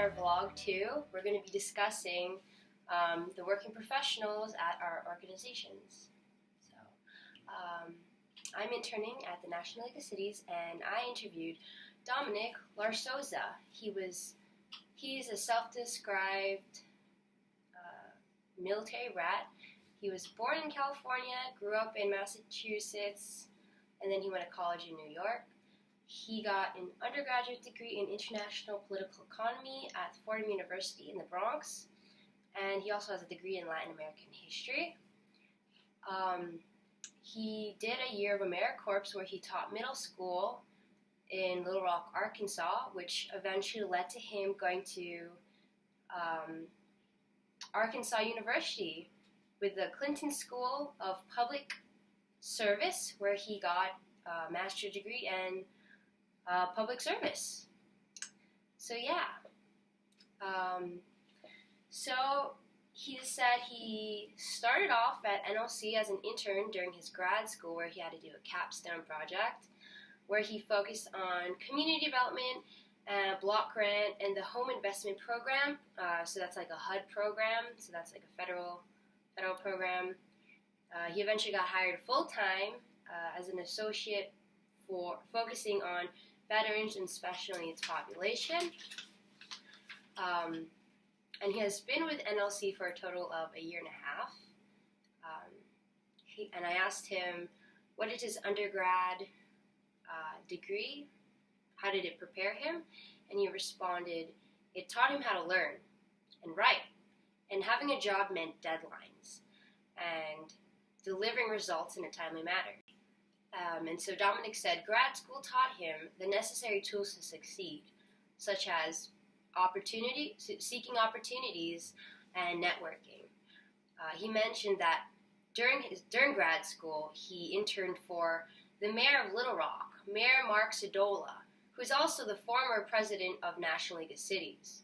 our vlog 2, we're going to be discussing the working professionals at our organizations. So, I'm interning at the National League of Cities, and I interviewed Dominic Larsoza. He's a self-described military rat. He was born in California, grew up in Massachusetts, and then he went to college in New York. He got an undergraduate degree in international political economy at Fordham University in the Bronx, and he also has a degree in Latin American history. He did a year of AmeriCorps where he taught middle school in Little Rock, Arkansas, which eventually led to him going to Arkansas University with the Clinton School of Public Service, where he got a master's degree in public service. So so he said he started off at NLC as an intern during his grad school, where he had to do a capstone project where he focused on community development, block grant, and the home investment program. So that's like a HUD program, so that's like a federal program. He eventually got hired full-time as an associate for focusing on veterans and special needs population. And he has been with NLC for a total of a year and a half. And I asked him, what is his undergrad degree? How did it prepare him? And he responded, it taught him how to learn and write. And having a job meant deadlines and delivering results in a timely manner. And so Dominic said grad school taught him the necessary tools to succeed, such as seeking opportunities and networking. He mentioned that during grad school, he interned for the mayor of Little Rock, Mayor Mark Sadola, who is also the former president of National League of Cities.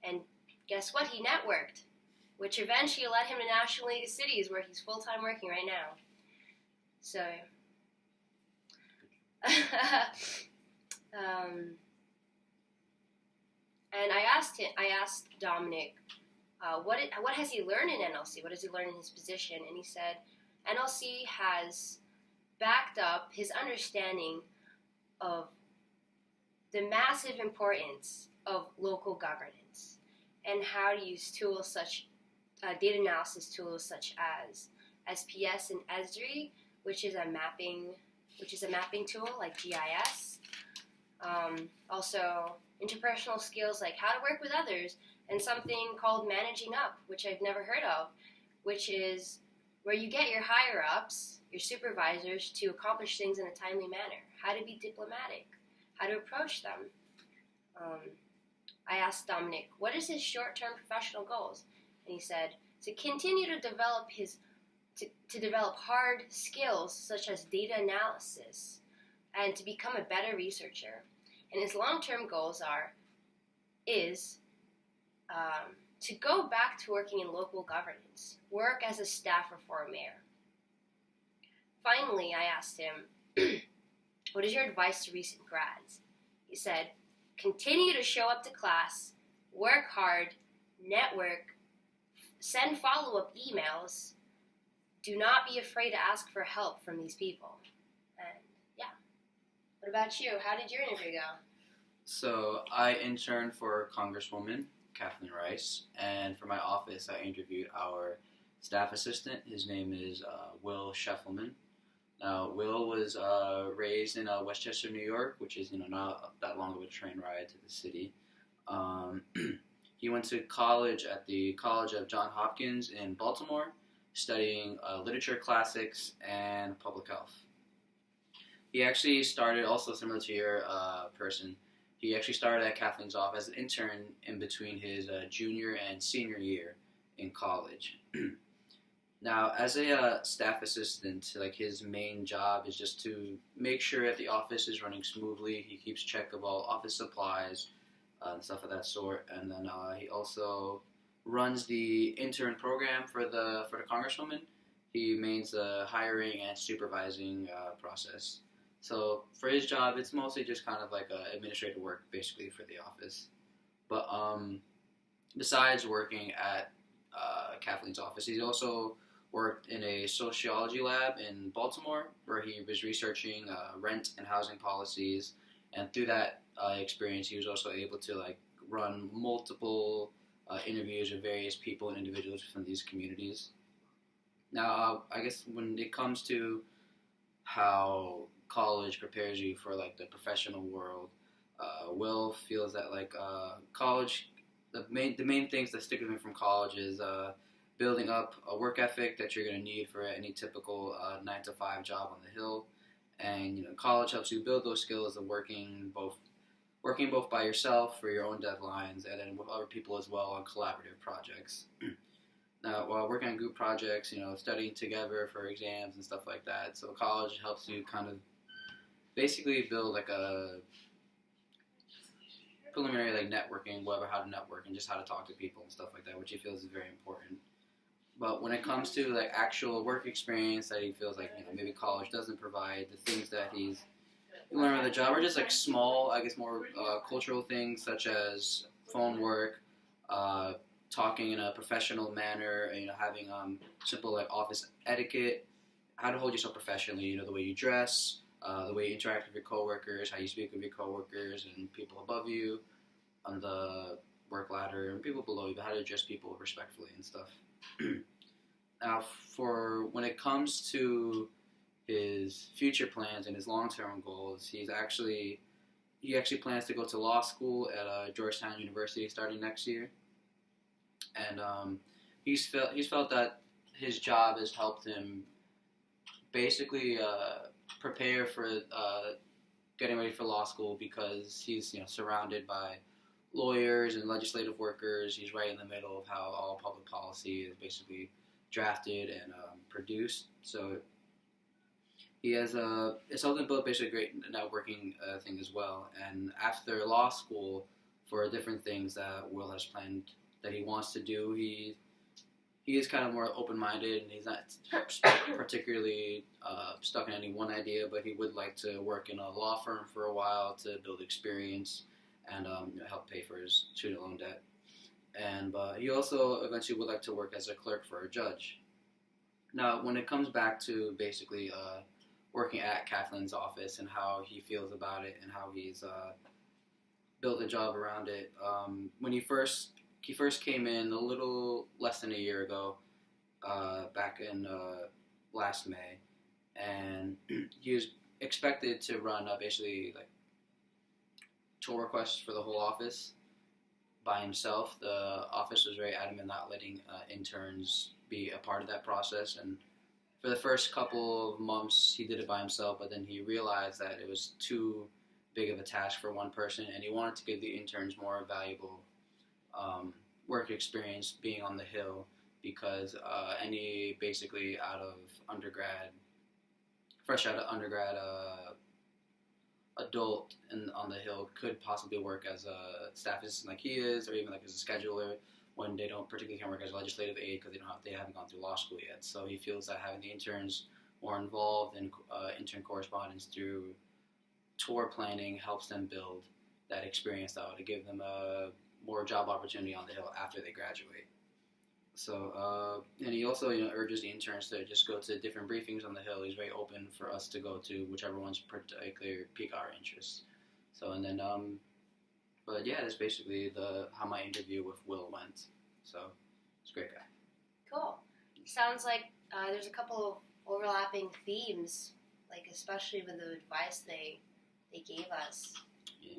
And guess what? He networked, which eventually led him to National League of Cities, where he's full-time working right now. So, and I asked Dominic, what has he learned in NLC? What has he learned in his position? And he said, NLC has backed up his understanding of the massive importance of local governance and how to use tools such data analysis tools such as SPS and Esri, which is a mapping tool like GIS. Also, interpersonal skills like how to work with others, and something called managing up, which I've never heard of, which is where you get your higher-ups, your supervisors, to accomplish things in a timely manner, how to be diplomatic, how to approach them. I asked Dominic, what is his short-term professional goals? And he said, to continue to develop to develop hard skills such as data analysis and to become a better researcher. And his long-term goals is to go back to working in local governance, work as a staffer for a mayor. Finally, I asked him, what is your advice to recent grads? He said, continue to show up to class, work hard, network, send follow-up emails. Do not be afraid to ask for help from these people. And what about you? How did your interview go? So I interned for Congresswoman Kathleen Rice, and for my office I interviewed our staff assistant. His name is Will Scheffelman. Now, Will was raised in Westchester, New York, which is not that long of a train ride to the city. He went to college at the College of Johns Hopkins in Baltimore, studying literature classics and public health. He actually started, also similar to your person, he actually started at Kathleen's office as an intern in between his junior and senior year in college. Now, as a staff assistant, like his main job is just to make sure that the office is running smoothly. He keeps check of all office supplies and stuff of that sort. And then he also runs the intern program for the Congresswoman. He maintains the hiring and supervising process. So for his job, it's mostly just kind of like administrative work, basically, for the office. But besides working at Kathleen's office, he's also worked in a sociology lab in Baltimore where he was researching rent and housing policies. And through that experience, he was also able to like run multiple interviews with various people and individuals from these communities. Now, I guess when it comes to how college prepares you for like the professional world, Will feels that like college, the main things that stick with him from college is building up a work ethic that you're going to need for any typical 9 to 5 job on the hill, and college helps you build those skills of working both by yourself for your own deadlines and then with other people as well on collaborative projects. Now, while working on group projects, studying together for exams and stuff like that. So college helps you kind of basically build like a preliminary like networking, whatever, how to network and just how to talk to people and stuff like that, which he feels is very important. But when it comes to like actual work experience that he feels like maybe college doesn't provide, the things that he's learned on the job are just like small, I guess more cultural things such as phone work, talking in a professional manner, having simple like office etiquette, how to hold yourself professionally, the way you dress, the way you interact with your coworkers, how you speak with your coworkers and people above you on the work ladder and people below you, how to address people respectfully and stuff. Now, for when it comes to his future plans and his long-term goals, he actually plans to go to law school at Georgetown University starting next year, and he's felt that his job has helped him basically prepare for getting ready for law school because he's surrounded by lawyers and legislative workers. He's right in the middle of how all public policy is basically drafted and produced. So he has it's helped him build basically a great networking thing as well. And after law school, for different things that Will has planned that he wants to do, he is kind of more open-minded, and he's not particularly stuck in any one idea, but he would like to work in a law firm for a while to build experience and help pay for his student loan debt. And he also eventually would like to work as a clerk for a judge. Now, when it comes back to basically working at Kathleen's office and how he feels about it and how he's built a job around it, when he first came in a little less than a year ago, back in last May, and he was expected to run basically like tour requests for the whole office by himself. The office was very adamant not letting interns be a part of that process, and for the first couple of months he did it by himself, but then he realized that it was too big of a task for one person, and he wanted to give the interns more valuable work experience being on the Hill, because any basically fresh out of undergrad adult on the Hill could possibly work as a staff assistant like he is, or even like as a scheduler when they don't particularly can work as a legislative aide because they haven't gone through law school yet. So he feels that having the interns more involved in intern correspondence through tour planning helps them build that experience out to give them a more job opportunity on the Hill after they graduate. So, and he also urges the interns to just go to different briefings on the Hill. He's very open for us to go to whichever ones particularly pique our interest. So, and then, but yeah, that's basically how my interview with Will went. So, he's a great guy. Cool. Sounds like there's a couple of overlapping themes, like especially with the advice they gave us. Yeah.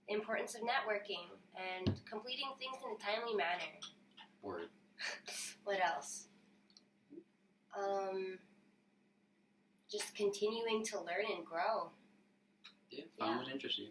Importance of networking and completing things in a timely manner. Word. What else? Just continuing to learn and grow. Yeah, find what interests you.